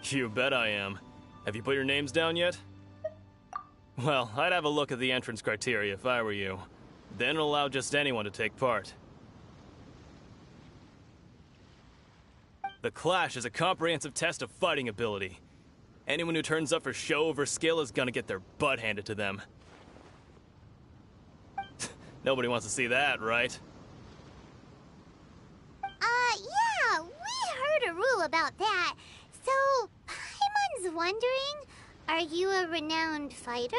You bet I am. Have you put your names down yet? Well, I'd have a look at the entrance criteria if I were you. Then it'll allow just anyone to take part. The Clash is a comprehensive test of fighting ability. Anyone who turns up for show over skill is gonna get their butt handed to them. Nobody wants to see that, right? Yeah, we heard a rule about that. So, Paimon's wondering, are you a renowned fighter?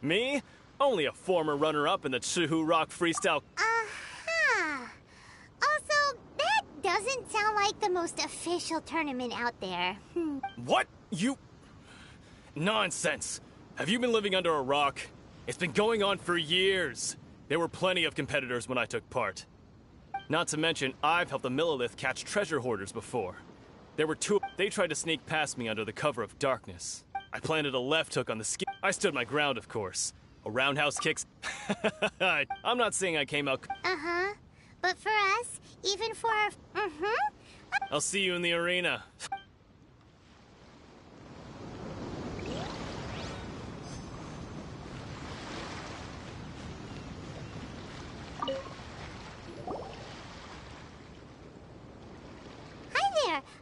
Me? Only a former runner-up in the Chihu Rock Freestyle. Uh-huh. Also, that doesn't sound like the most official tournament out there. What? You... Nonsense. Have you been living under a rock? It's been going on for years. There were plenty of competitors when I took part. Not to mention, I've helped the Millilith catch treasure hoarders before. There were two. They tried to sneak past me under the cover of darkness. I planted a left hook on the ski. I stood my ground, of course. A roundhouse kicks. I'm not saying I came out. Uh-huh. But for us, even for our... I'll see you in the arena.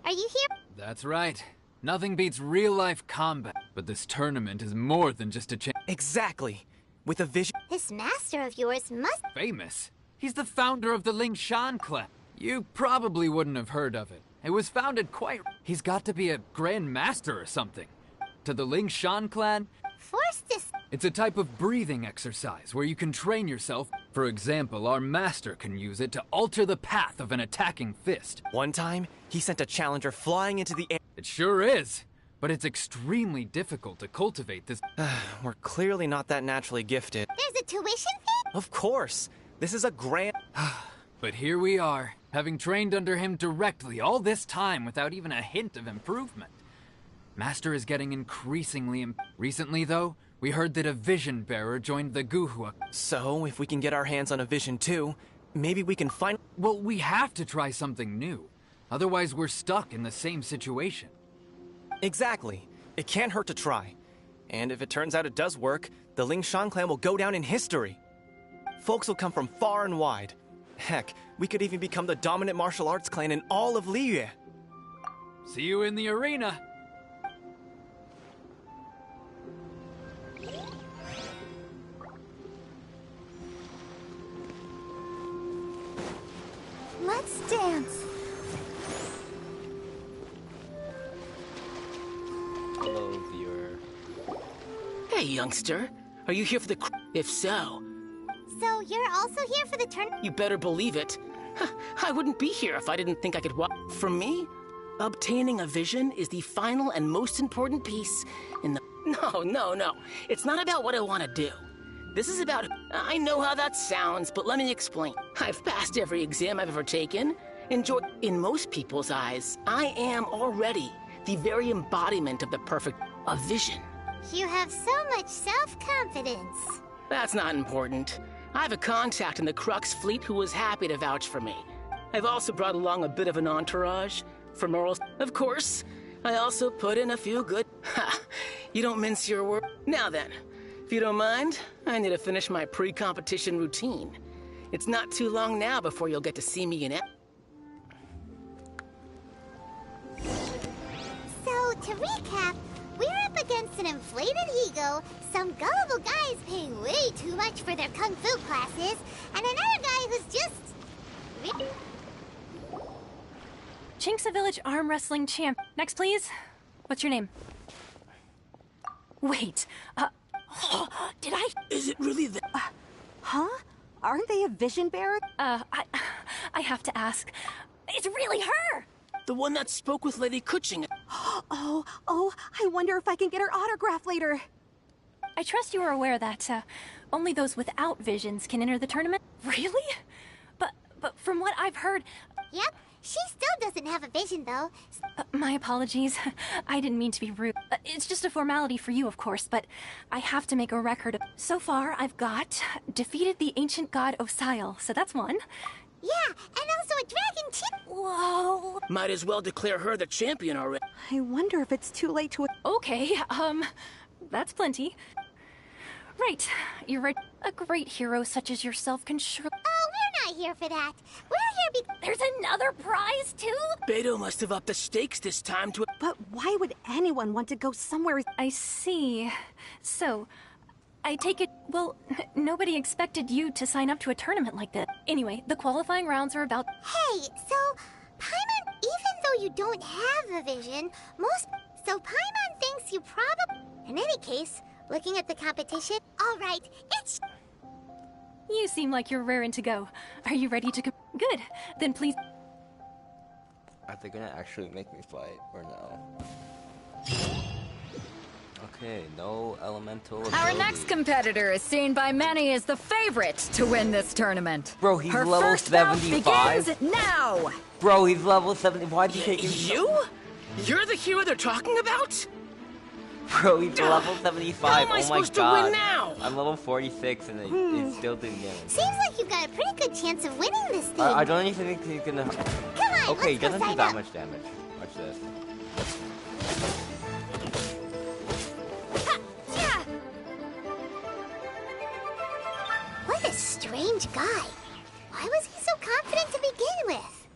Are you here? That's right. Nothing beats real-life combat. But this tournament is more than just a chance. Exactly. With a vision... This master of yours must... Famous. He's the founder of the Lingshan clan. You probably wouldn't have heard of it. It was founded quite... He's got to be a Grand Master or something. To the Lingshan clan... Force this... It's a type of breathing exercise where you can train yourself. For example, our master can use it to alter the path of an attacking fist. One time, he sent a challenger flying into the air. It sure is. But it's extremely difficult to cultivate this. We're clearly not that naturally gifted. There's a tuition fee? Of course. This is a grand... But here we are, having trained under him directly all this time without even a hint of improvement. Master is getting increasingly Recently, though, we heard that a vision bearer joined the Guhua. So, if we can get our hands on a vision too, maybe we can find... Well, we have to try something new. Otherwise, we're stuck in the same situation. Exactly. It can't hurt to try. And if it turns out it does work, the Lingshan clan will go down in history. Folks will come from far and wide. Heck, we could even become the dominant martial arts clan in all of Liyue. See you in the arena. Let's dance. Hello, viewer. Hey, youngster. Are you here for the... If so... So you're also here for the turn... You better believe it. I wouldn't be here if I didn't think I could walk. For me, obtaining a vision is the final and most important piece in the... No. It's not about what I want to do. This is about... I know how that sounds, but let me explain. I've passed every exam I've ever taken. In most people's eyes, I am already the very embodiment of the perfect... A vision. You have so much self-confidence. That's not important. I have a contact in the Crux fleet who was happy to vouch for me. I've also brought along a bit of an entourage. For morals, of course. I also put in a few good... Ha! You don't mince your word. Now then, if you don't mind, I need to finish my pre-competition routine. It's not too long now before you'll get to see me in it. So, to recap, we're up against an inflated ego, some gullible guys paying way too much for their kung fu classes, and another guy who's just... Chinksa Village arm wrestling champ. Next, please. What's your name? Wait, did I... Is it really the... Huh? Aren't they a vision bearer? I have to ask. It's really her! The one that spoke with Lady Kuching. Oh, I wonder if I can get her autograph later. I trust you are aware that, only those without visions can enter the tournament? Really? But from what I've heard... Yep, she still doesn't have a vision, though. My apologies. I didn't mean to be rude. It's just a formality for you, of course, but I have to make a record of... So far, I've got defeated the ancient god Osile, so that's one. Yeah, and also a dragon too. Whoa. Might as well declare her the champion already. I wonder if it's too late to... Okay, that's plenty. Right, you're right. A great hero such as yourself can surely... Oh, we're not here for that. We're here because... There's another prize, too? Beto must have upped the stakes this time to... But why would anyone want to go somewhere... I see. So, I take it... Well, nobody expected you to sign up to a tournament like this. Anyway, the qualifying rounds are about... Hey, so... Paimon, even though you don't have a vision, So Paimon thinks you probably... In any case, looking at the competition... Alright, it's... You seem like you're raring to go. Are you ready to Good. Then please... Are they gonna actually make me fight or no? Okay, no elemental Our ability. next competitor is seen by many as the favorite to win this tournament. Bro, he's Her level first bout 75? begins now! Bro, he's level 70. Why'd you take him? You? You're the hero they're talking about? Bro, he's level 75. How am I oh my supposed to god. win now? I'm level 46 and it's still doing damage. Seems like you've got a pretty good chance of winning this thing. I don't even think he's gonna... Come on, Okay, he let's go doesn't do sign that up. much damage. Watch this. What a strange guy. Why was he so confident to begin with?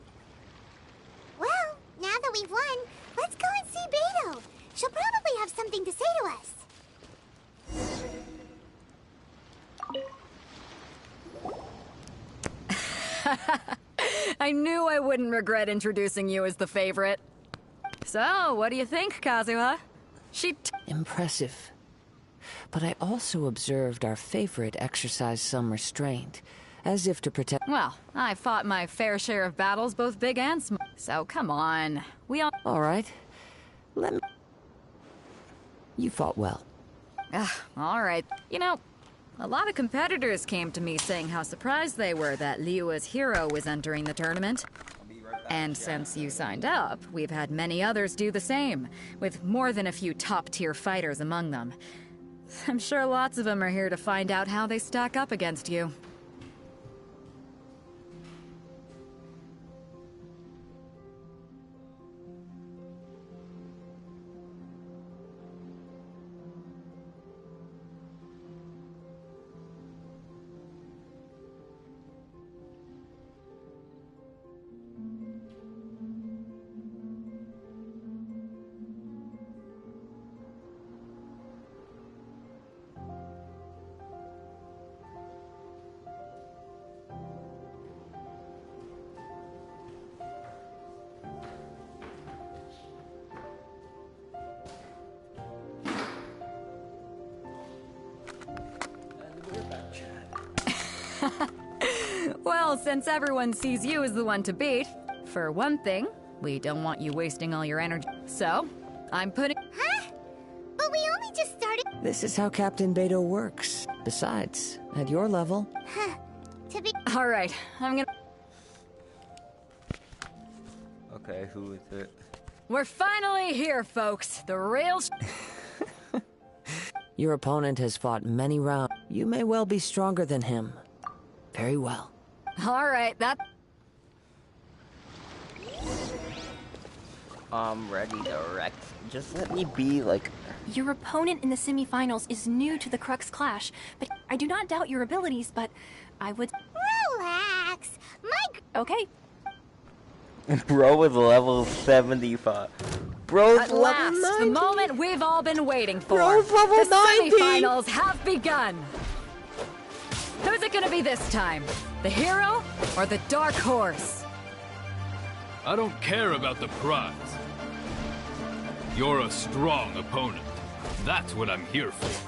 Well, now that we've won, let's go and see Beto. She'll probably have something to say to us. I knew I wouldn't regret introducing you as the favorite. So, what do you think, Kazuha? Impressive. But I also observed our favorite exercise some restraint, as if to protect... Well, I fought my fair share of battles, both big and small. So, come on. We all... All right. Let me... You fought well. All right. You know, a lot of competitors came to me saying how surprised they were that Liyue's hero was entering the tournament. And since you signed up, we've had many others do the same, with more than a few top-tier fighters among them. I'm sure lots of them are here to find out how they stack up against you. Well, since everyone sees you as the one to beat, for one thing, we don't want you wasting all your energy. So, I'm putting... Huh? But we only just started... This is how Captain Beto works. Besides, at your level... Huh. To be... All right, I'm gonna... Okay, who is it? We're finally here, folks. The real... Your opponent has fought many rounds. You may well be stronger than him. Very well. All right, that... I'm ready to wreck. Just let me be like... Your opponent in the semifinals is new to the Crux Clash, but I do not doubt your abilities, but I would... Relax. Okay. Bro was level 75. Bro's At level last, 90. the moment we've all been waiting for. Bro's level the 90. semifinals have begun. Who's it gonna be this time? The hero or the dark horse? I don't care about the prize. You're a strong opponent. That's what I'm here for.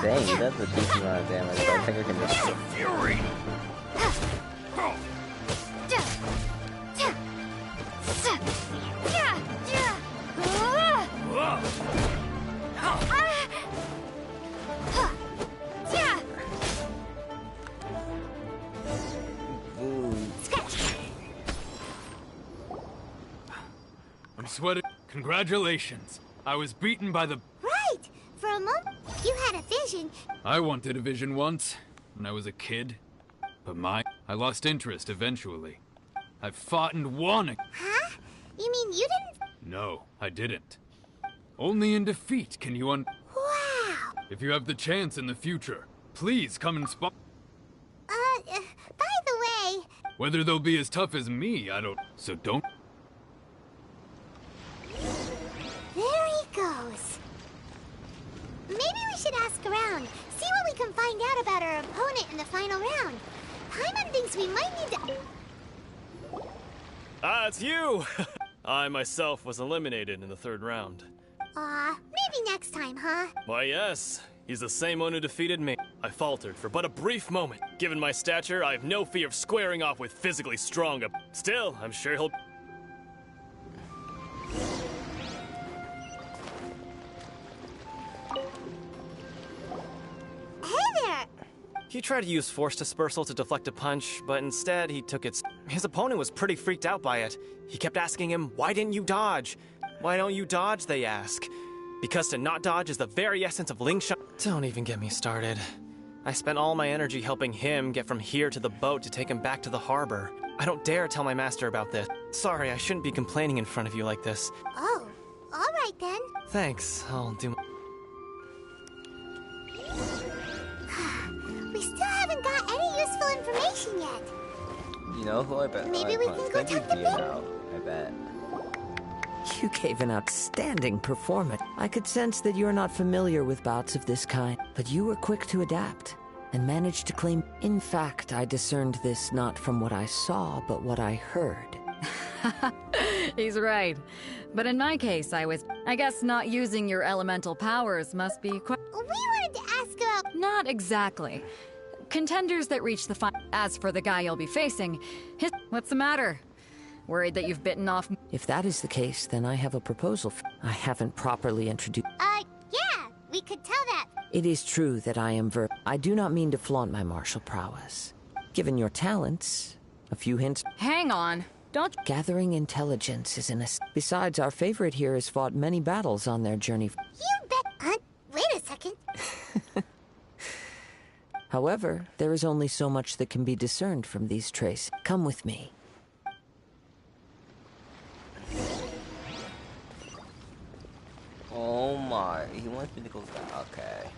Dang, that's a decent amount of damage. But I think I can just... Fury! I'm sweating. Congratulations. I was beaten by the... Right! For a moment, you had a vision. I wanted a vision once, when I was a kid. But I lost interest eventually. I fought and won. Huh? You mean you didn't? No, I didn't. Only in defeat can you Wow! If you have the chance in the future, please come and spot. By the way... Whether they'll be as tough as me, I don't... So don't... There he goes. Maybe we should ask around, see what we can find out about our opponent in the final round. Paimon thinks we might need to... Ah, it's you! I myself was eliminated in the 3rd round. Maybe next time, huh? Why, yes. He's the same one who defeated me. I faltered for but a brief moment. Given my stature, I have no fear of squaring off with physically strong. Still, I'm sure he'll... Hey there! He tried to use force dispersal to deflect a punch, but instead he took its... His opponent was pretty freaked out by it. He kept asking him, why didn't you dodge? Why don't you dodge, they ask. Because to not dodge is the very essence of Ling Shan. Don't even get me started. I spent all my energy helping him get from here to the boat to take him back to the harbor. I don't dare tell my master about this. Sorry, I shouldn't be complaining in front of you like this. Oh, alright then. Thanks, I'll do... We still haven't got any useful information yet. You know who I bet? Maybe we can go talk to Beto. I bet. You gave an outstanding performance. I could sense that you're not familiar with bouts of this kind, but you were quick to adapt and managed to claim... In fact, I discerned this not from what I saw, but what I heard. He's right. But in my case, I guess not using your elemental powers must be quite... We wanted to ask about... Not exactly. Contenders that reach the final... As for the guy you'll be facing, What's the matter? Worried that you've bitten off... If that is the case, then I have a proposal. I haven't properly introduced... Yeah, we could tell that. It is true that I am I do not mean to flaunt my martial prowess. Given your talents, a few hints... Hang on. Don't... Gathering intelligence is Besides, our favorite here has fought many battles on their journey... You bet... Wait a second. However, there is only so much that can be discerned from these traces. Come with me. Oh my, he wants me to go back. Okay.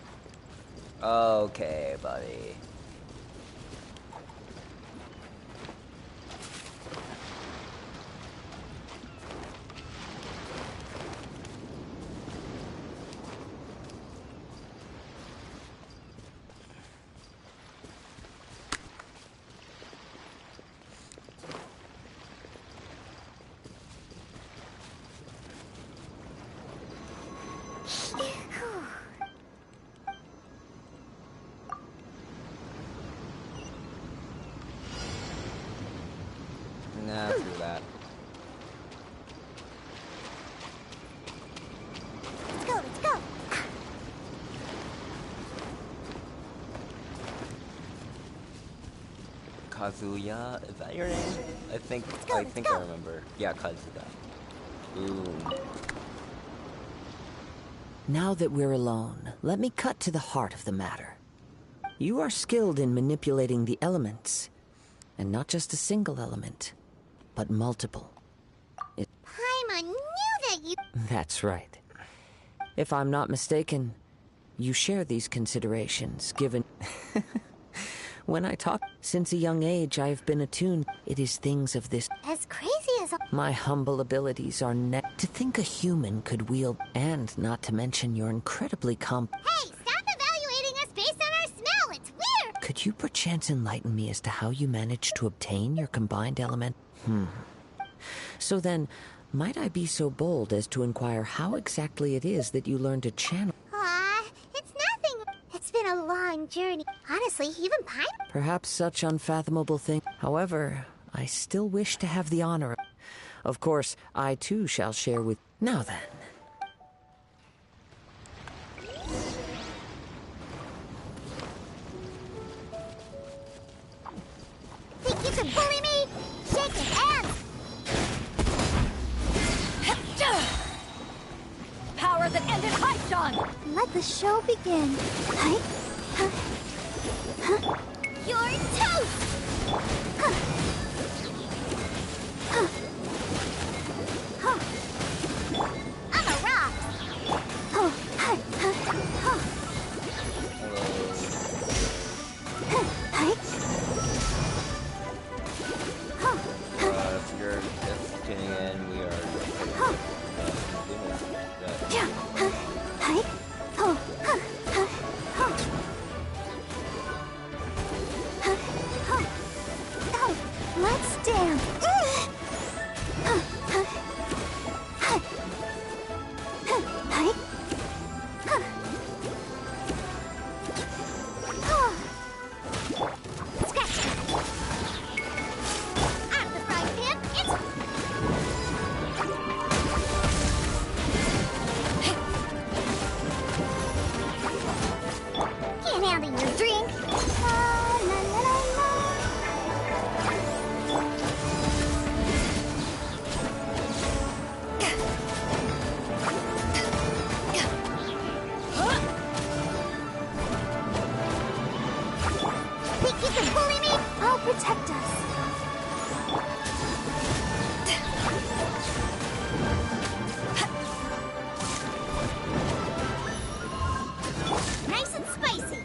Okay, buddy. Nah, screw that. Let's go, let's go. Kazuya, is that your name? I think go, I remember. Yeah, Kazuya. Boom. Now that we're alone, let me cut to the heart of the matter. You are skilled in manipulating the elements, and not just a single element, but multiple. Paimon knew that you... That's right. If I'm not mistaken, you share these considerations, given... When I talk, since a young age, I have been attuned. It is things of this... As crazy as... My humble abilities are to think a human could wield, and not to mention your incredibly Hey, stop evaluating us based on our smell! It's weird! Could you perchance enlighten me as to how you managed to obtain your combined element? So then, might I be so bold as to inquire how exactly it is that you learned to channel? It's nothing. It's been a long journey. Honestly, even Paimon... Perhaps such unfathomable thing. However, I still wish to have the honor. Of course, I too shall share with... Now then. Think you can bully me? Shake his ass! the show begin. You're toast! I'm a rock! If you're just tuning in, we are Let's dance. Can't handle your drink. La, la, la, la, la. Wait, you can bully me? I'll protect us. Nice and spicy.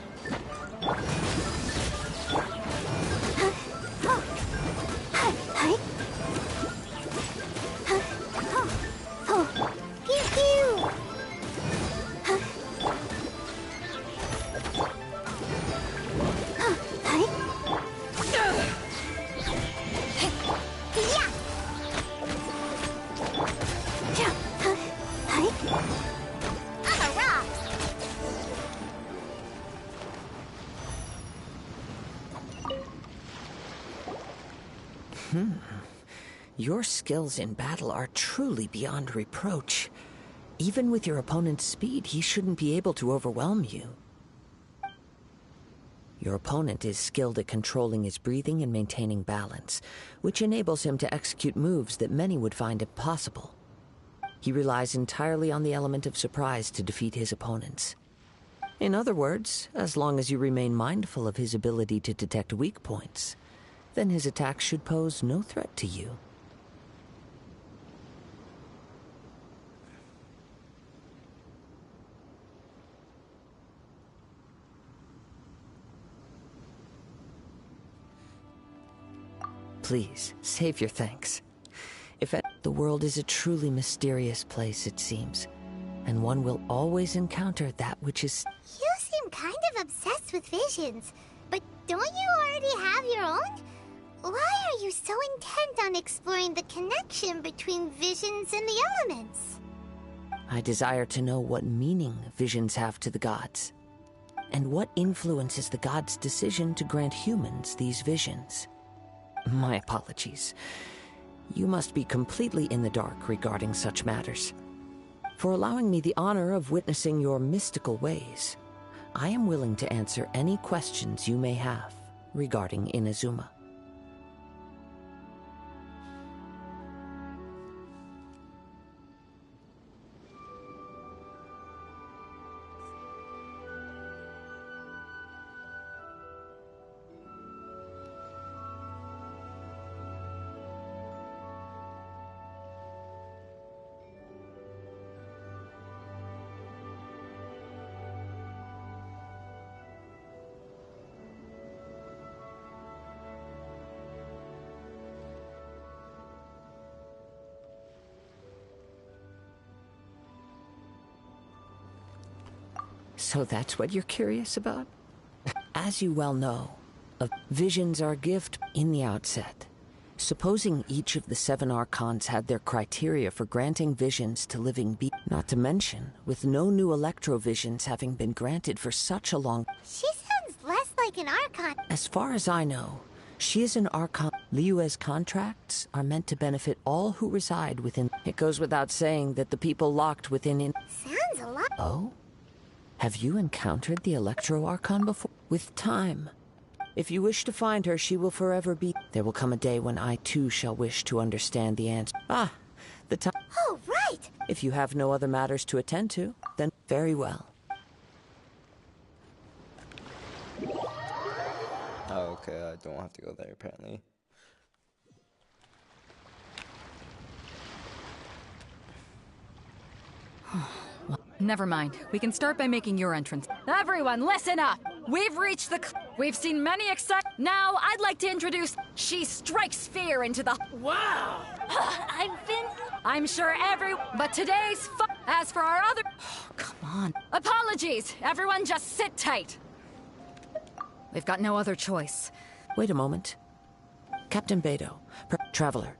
Pew pew. I'm a rock. Your skills in battle are truly beyond reproach. Even with your opponent's speed, he shouldn't be able to overwhelm you. Your opponent is skilled at controlling his breathing and maintaining balance, which enables him to execute moves that many would find impossible. He relies entirely on the element of surprise to defeat his opponents. In other words, as long as you remain mindful of his ability to detect weak points, then his attacks should pose no threat to you. Please, save your thanks. The world is a truly mysterious place, it seems, and one will always encounter that which is... You seem kind of obsessed with visions, but don't you already have your own? Why are you so intent on exploring the connection between visions and the elements? I desire to know what meaning visions have to the gods, and what influences the gods' decision to grant humans these visions. My apologies. You must be completely in the dark regarding such matters. For allowing me the honor of witnessing your mystical ways, I am willing to answer any questions you may have regarding Inazuma. So that's what you're curious about? As you well know, visions are a gift in the outset. Supposing each of the 7 Archons had their criteria for granting visions to living beings, not to mention, with no new electrovisions having been granted for such a long... She sounds less like an Archon. As far as I know, she is an Archon. Liyue's contracts are meant to benefit all who reside within... It goes without saying that the people locked within... Sounds a lot... Oh? Have you encountered the Electro Archon before? With time. If you wish to find her, she will forever be... There will come a day when I too shall wish to understand the answer. Ah, the time... Oh, right! If you have no other matters to attend to, then very well. okay, I don't have to go there apparently. Never mind. We can start by making your entrance. Everyone, listen up! We've reached the... We've seen many Now, I'd like to introduce... She strikes fear into the... Wow! I'm sure But today's As for our other... come on. Apologies! Everyone just sit tight! We've got no other choice. Wait a moment. Captain Beidou, Traveler.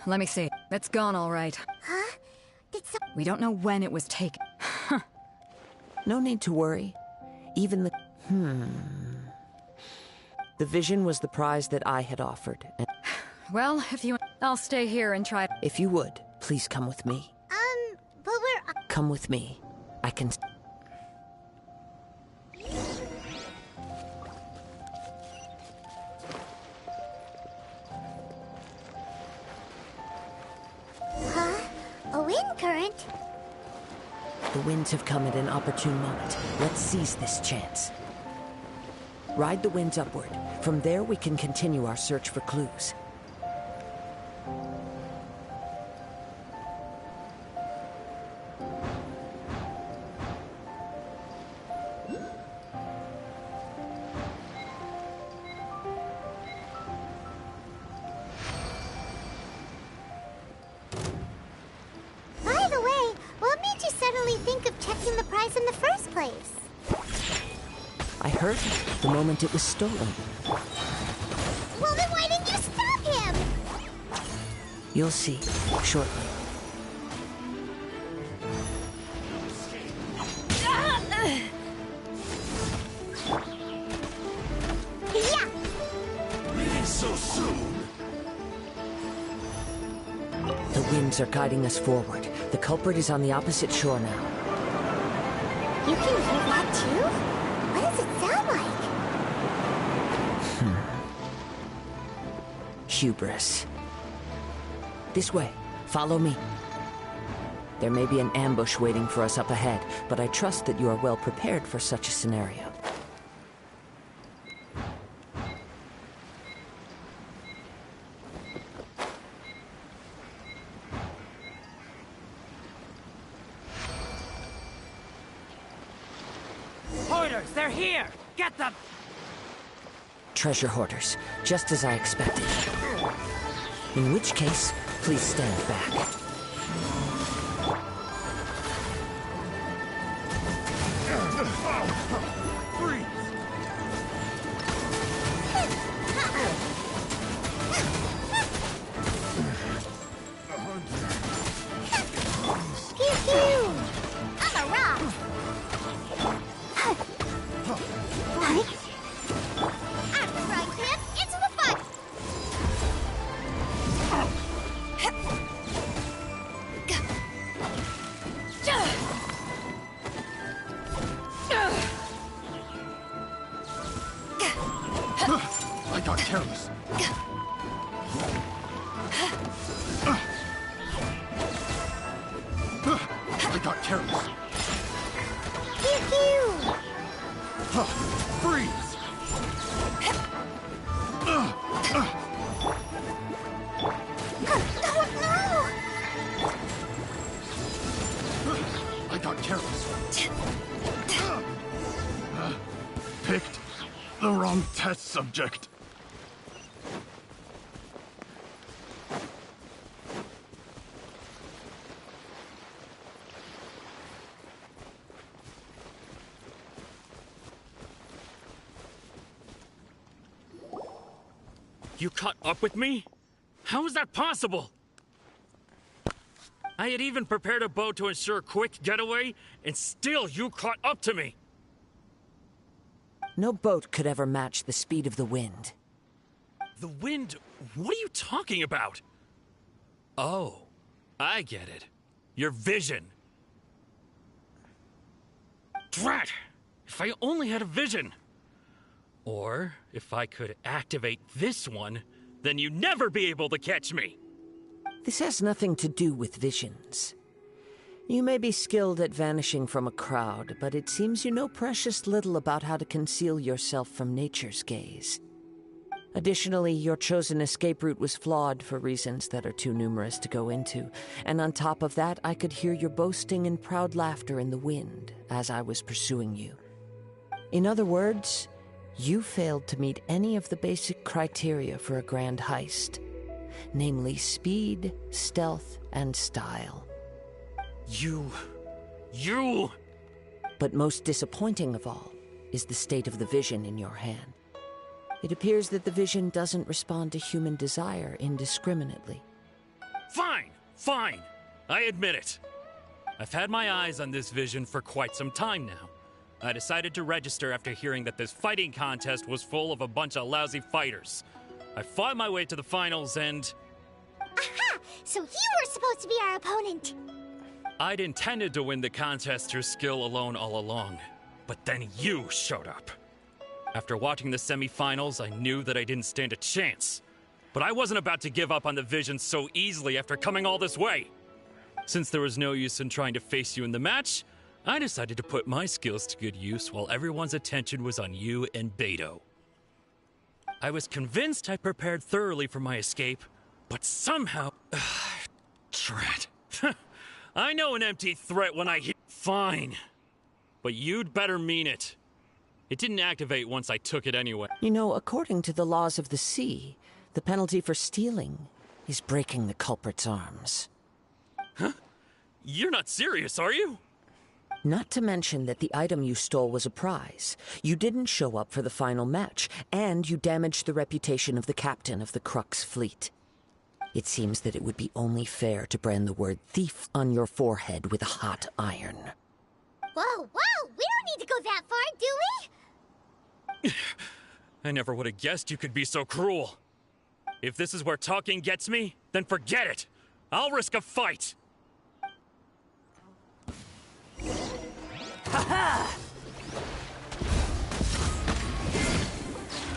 Let me see. It's gone all right. Huh? We don't know when it was taken. No need to worry. Even the... The vision was the prize that I had offered. And well, if you... I'll stay here and try... if you would, please come with me. But we're... Come with me. I can... Huh? A wind current? The winds have come at an opportune moment. Let's seize this chance. Ride the winds upward. From there, we can continue our search for clues. By the way, what made you suddenly think of checking the prize in the first place? I heard the moment it was stolen. Well, then why didn't you stop him? You'll see shortly. Yeah! Leaving so soon? The winds are guiding us forward. The culprit is on the opposite shore now. You can hear that too? What does it sound like? Hubris. This way. Follow me. There may be an ambush waiting for us up ahead, but I trust that you are well prepared for such a scenario. Hoarders, they're here! Get them! Treasure hoarders, just as I expected. In which case, please stand back. Pew pew! I'm a rock! I'm the right pimp into the fight! I got careless. I got careless. Pew pew! Freeze! I got careless. Picked the wrong test subject. You caught up with me? How is that possible? I had even prepared a boat to ensure a quick getaway, and still you caught up to me. No boat could ever match the speed of the wind. The wind? What are you talking about? Oh, I get it. Your vision. Drat! If I only had a vision. Or, if I could activate this one, then you'd never be able to catch me. This has nothing to do with visions. You may be skilled at vanishing from a crowd, but it seems you know precious little about how to conceal yourself from nature's gaze. Additionally, your chosen escape route was flawed for reasons that are too numerous to go into, and on top of that, I could hear your boasting and proud laughter in the wind as I was pursuing you. In other words, you failed to meet any of the basic criteria for a grand heist, namely speed, stealth, and style. You... But most disappointing of all is the state of the vision in your hand. It appears that the vision doesn't respond to human desire indiscriminately. Fine. I admit it. I've had my eyes on this vision for quite some time now. I decided to register after hearing that this fighting contest was full of a bunch of lousy fighters. I fought my way to the finals and... Aha! So you were supposed to be our opponent! I'd intended to win the contest through skill alone all along, but then you showed up. After watching the semifinals, I knew that I didn't stand a chance. But I wasn't about to give up on the vision so easily after coming all this way. Since there was no use in trying to face you in the match, I decided to put my skills to good use while everyone's attention was on you and Beto. I was convinced I prepared thoroughly for my escape, but somehow... Dread. I know an empty threat when I hear... Fine. But you'd better mean it. It didn't activate once I took it anyway. You know, according to the laws of the sea, the penalty for stealing is breaking the culprit's arms. Huh? You're not serious, are you? Not to mention that the item you stole was a prize. You didn't show up for the final match, and you damaged the reputation of the captain of the Crux fleet. It seems that it would be only fair to brand the word thief on your forehead with a hot iron. Whoa, we don't need to go that far, do we? I never would have guessed you could be so cruel. If this is where talking gets me, then forget it. I'll risk a fight. Ha-ha!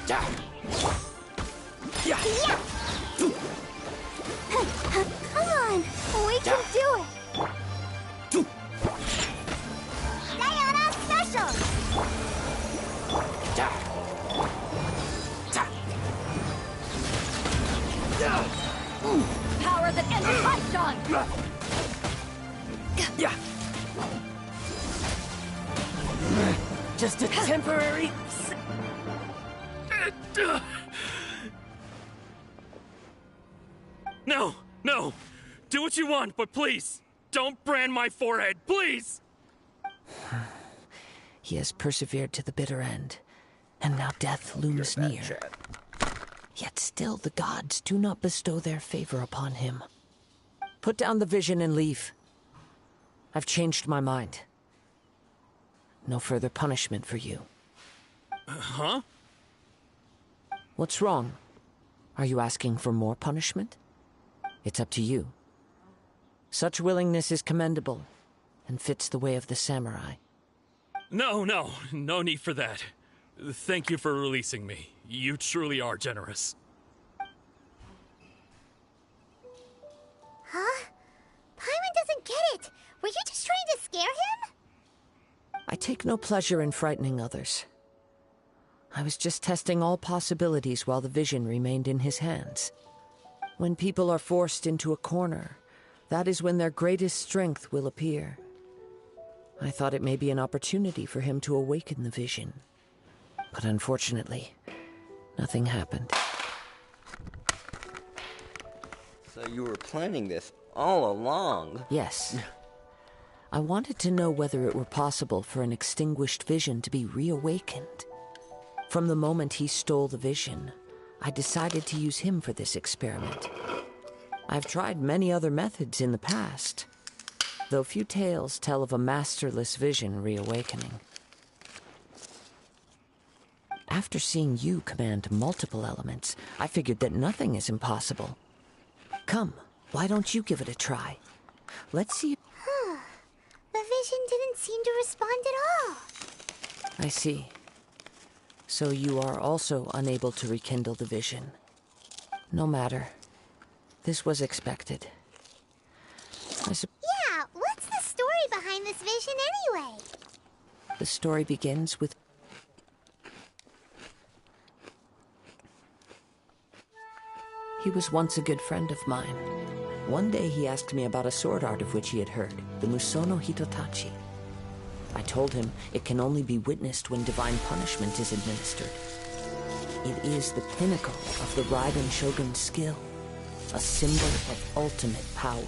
Yeah! Come on, we can do it! Sayonara special! Power that ends in life, Sean! Yeah. Just a temporary... No! Do what you want, but please, don't brand my forehead, please! He has persevered to the bitter end, and now death looms near. Yet still the gods do not bestow their favor upon him. Put down the vision and leave. I've changed my mind. No further punishment for you. Huh? What's wrong? Are you asking for more punishment? It's up to you. Such willingness is commendable, and fits the way of the samurai. No need for that. Thank you for releasing me. You truly are generous. Huh? Paimon doesn't get it! Were you just trying to scare him? I take no pleasure in frightening others. I was just testing all possibilities while the vision remained in his hands. When people are forced into a corner, that is when their greatest strength will appear. I thought it may be an opportunity for him to awaken the vision. But unfortunately, nothing happened. So you were planning this all along? Yes. I wanted to know whether it were possible for an extinguished vision to be reawakened. From the moment he stole the vision, I decided to use him for this experiment. I've tried many other methods in the past, though few tales tell of a masterless vision reawakening. After seeing you command multiple elements, I figured that nothing is impossible. Come, why don't you give it a try? Let's see. The vision didn't seem to respond at all. I see. So you are also unable to rekindle the vision. No matter. This was expected. Yeah, what's the story behind this vision anyway? The story begins with... He was once a good friend of mine. One day he asked me about a sword art of which he had heard, the Musono Hitotachi. I told him it can only be witnessed when divine punishment is administered. It is the pinnacle of the Raiden Shogun's skill, a symbol of ultimate power.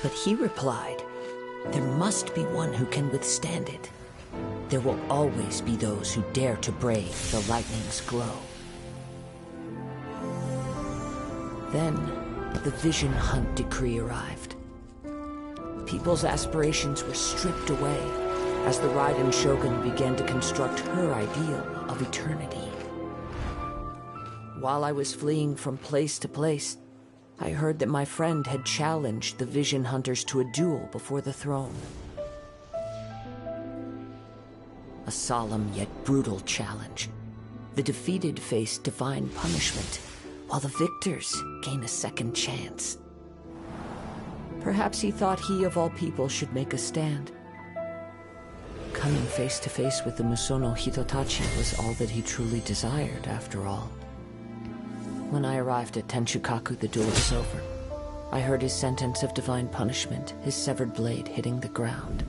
But he replied, there must be one who can withstand it. There will always be those who dare to brave the lightning's glow. Then, the Vision Hunt decree arrived. People's aspirations were stripped away as the Raiden Shogun began to construct her ideal of eternity. While I was fleeing from place to place, I heard that my friend had challenged the Vision Hunters to a duel before the throne. A solemn yet brutal challenge. The defeated face divine punishment, while the victors gain a second chance. Perhaps he thought he of all people should make a stand. Coming face to face with the Musono Hitotachi was all that he truly desired, after all. When I arrived at Tenshukaku, the duel was over. I heard his sentence of divine punishment, his severed blade hitting the ground.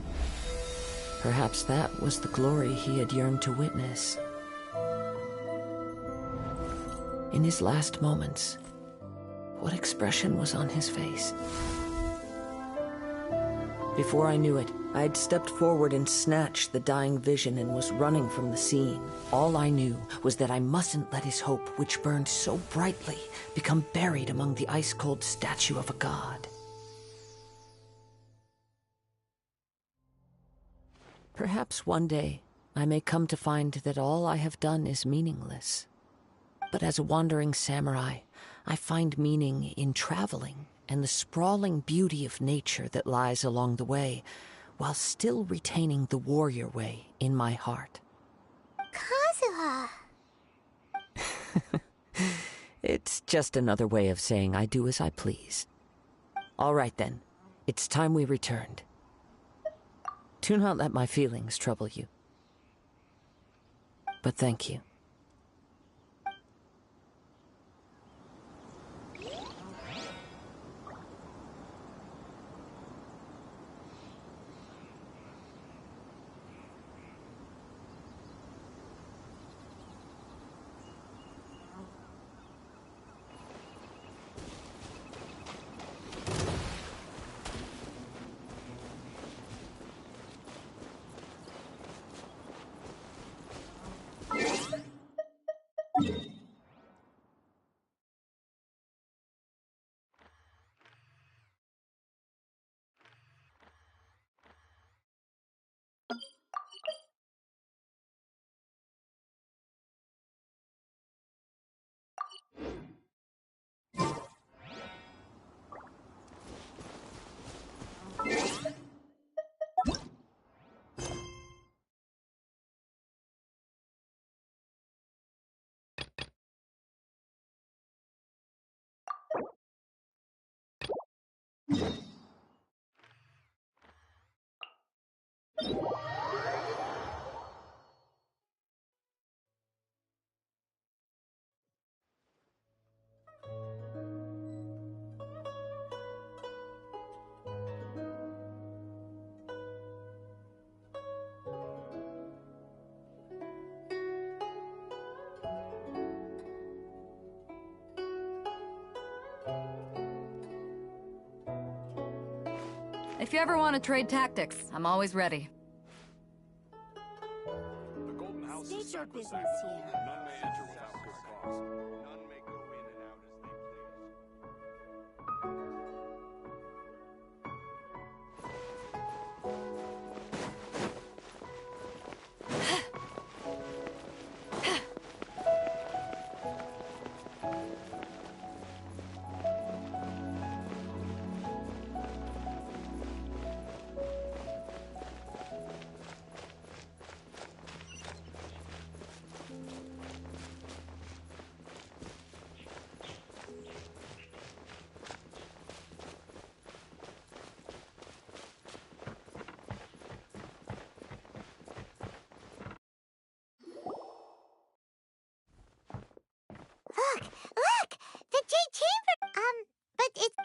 Perhaps that was the glory he had yearned to witness. In his last moments, what expression was on his face? Before I knew it, I had stepped forward and snatched the dying vision and was running from the scene. All I knew was that I mustn't let his hope, which burned so brightly, become buried among the ice-cold statue of a god. Perhaps one day, I may come to find that all I have done is meaningless. But as a wandering samurai, I find meaning in traveling and the sprawling beauty of nature that lies along the way, while still retaining the warrior way in my heart. Kazuha! It's just another way of saying I do as I please. All right then, it's time we returned. Do not let my feelings trouble you. But thank you. If you ever want to trade tactics, I'm always ready. State your business here. None may enter without good cause. None may go in and out as they please.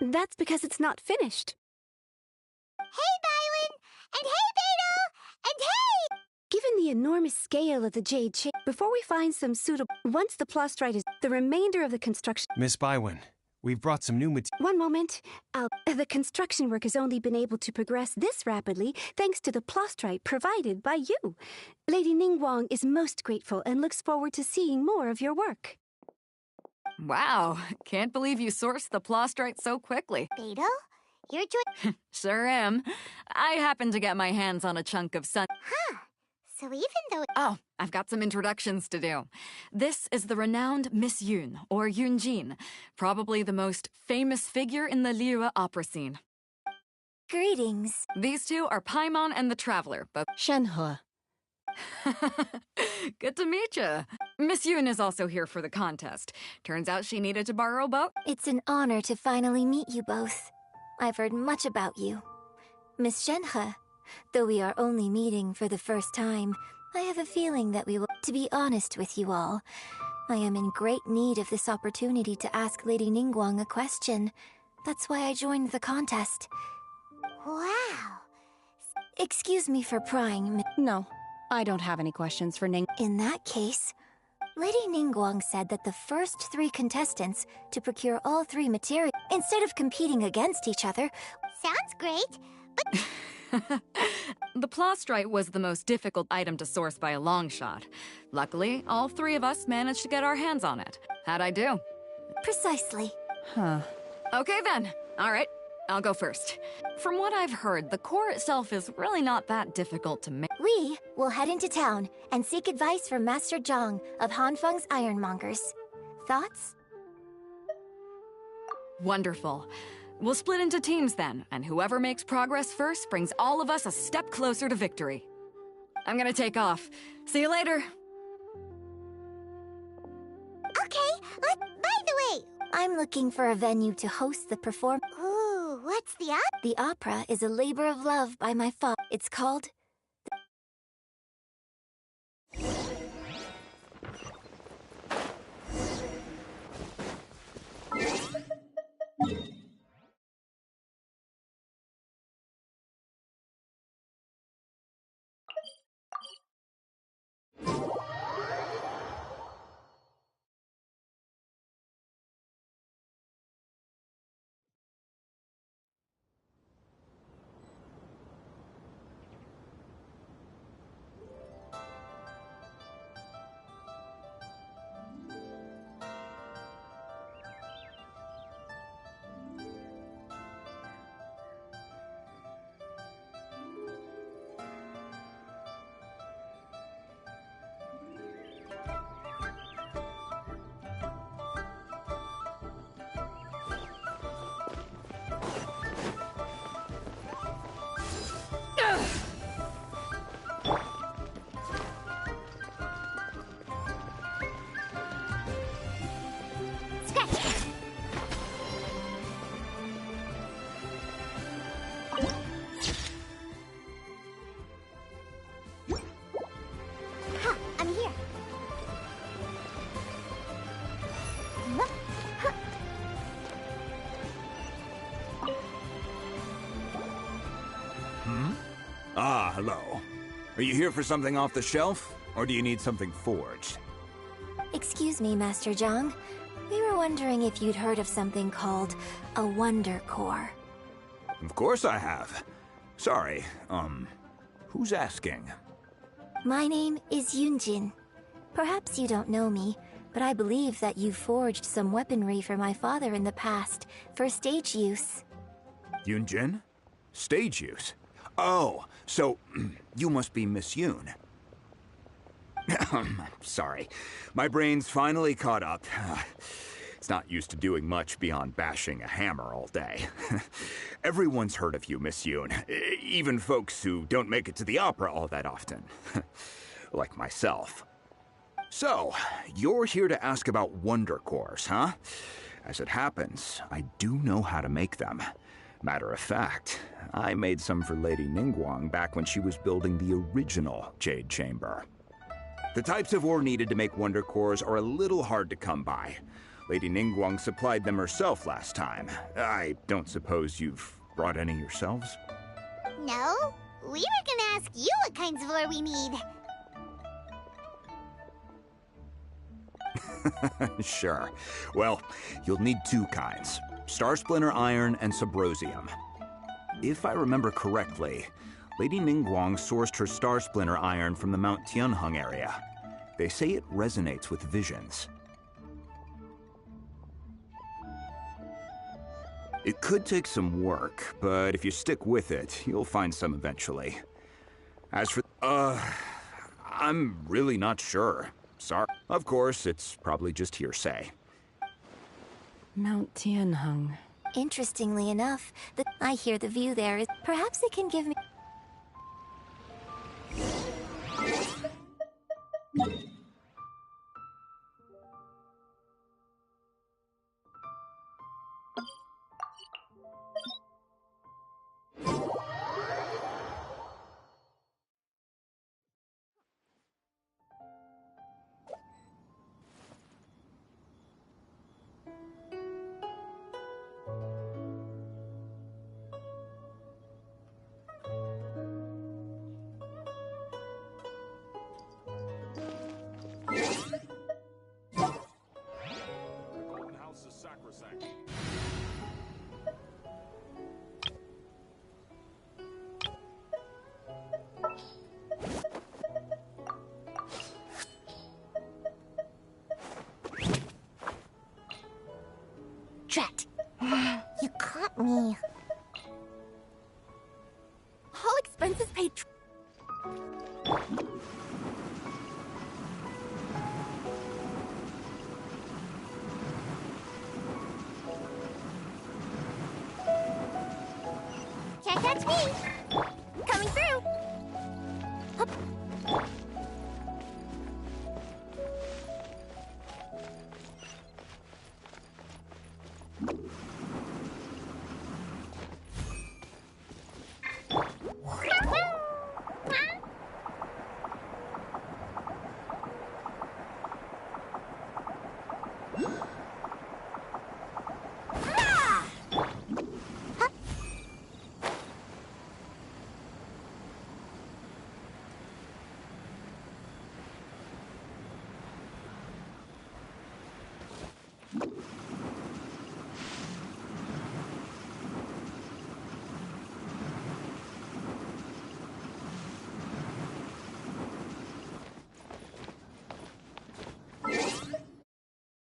That's because it's not finished. Hey, Byron! And hey, Beto! And hey! Given the enormous scale of the Jade Chain, before we find some suitable... Once the plastrite is... The remainder of the construction... Miss Bywin, we've brought some new One moment. The construction work has only been able to progress this rapidly thanks to the plastrite provided by you. Lady Ningguang is most grateful and looks forward to seeing more of your work. Wow, can't believe you sourced the plastrite so quickly. Beto? You're doing... Sure am. I happened to get my hands on a chunk of sun... Huh. So even though... Oh, I've got some introductions to do. This is the renowned Miss Yun, or Yunjin, probably the most famous figure in the Liyue opera scene. Greetings. These two are Paimon and the Traveler, but... Shenhe. Good to meet you. Miss Yun is also here for the contest. Turns out she needed to borrow a boat. It's an honor to finally meet you both. I've heard much about you. Miss Shenhe, though we are only meeting for the first time, I have a feeling that we will... To be honest with you all, I am in great need of this opportunity to ask Lady Ningguang a question. That's why I joined the contest. Wow. Excuse me for prying. No, I don't have any questions for Ning. In that case, Lady Ningguang said that the first 3 contestants to procure all 3 materials, instead of competing against each other... Sounds great, but... The plastrite was the most difficult item to source by a long shot. Luckily, all 3 of us managed to get our hands on it. How'd I do? Precisely. Huh. Okay then. All right, I'll go first. From what I've heard, the core itself is really not that difficult to make. We will head into town and seek advice from Master Zhang of Hanfeng's Ironmongers. Thoughts? Wonderful. We'll split into teams then, and whoever makes progress first brings all of us a step closer to victory. I'm gonna take off. See you later. Okay, by the way... I'm looking for a venue to host the performance. Ooh, what's the opera? The opera is a labor of love by my father. It's called... Ah, hello. Are you here for something off the shelf, or do you need something forged? Excuse me, Master Zhang. We were wondering if you'd heard of something called a Wonder Core. Of course I have. Sorry, who's asking? My name is Yunjin. Perhaps you don't know me, but I believe that you forged some weaponry for my father in the past, for stage use. Yunjin? Stage use? Oh, so you must be Miss Yun. Sorry, my brain's finally caught up. It's not used to doing much beyond bashing a hammer all day. Everyone's heard of you, Miss Yun. Even folks who don't make it to the opera all that often. Like myself. So, you're here to ask about Wonder Cores, huh? As it happens, I do know how to make them. Matter of fact, I made some for Lady Ningguang back when she was building the original Jade Chamber. The types of ore needed to make Wonder Cores are a little hard to come by. Lady Ningguang supplied them herself last time. I don't suppose you've brought any yourselves? No, we were gonna ask you what kinds of ore we need. Sure. Well, you'll need two kinds. Star Splinter Iron and Subrosium. If I remember correctly, Lady Ningguang sourced her Star Splinter Iron from the Mount Tianheng area. They say it resonates with visions. It could take some work, but if you stick with it, you'll find some eventually. As for... I'm really not sure. Sorry. Of course, it's probably just hearsay. Mount Tianheng. Interestingly enough, I hear the view there is... Perhaps it can give me... The Golden House is sacrosanct. Drat. You caught me. All expenses paid. Can't catch me.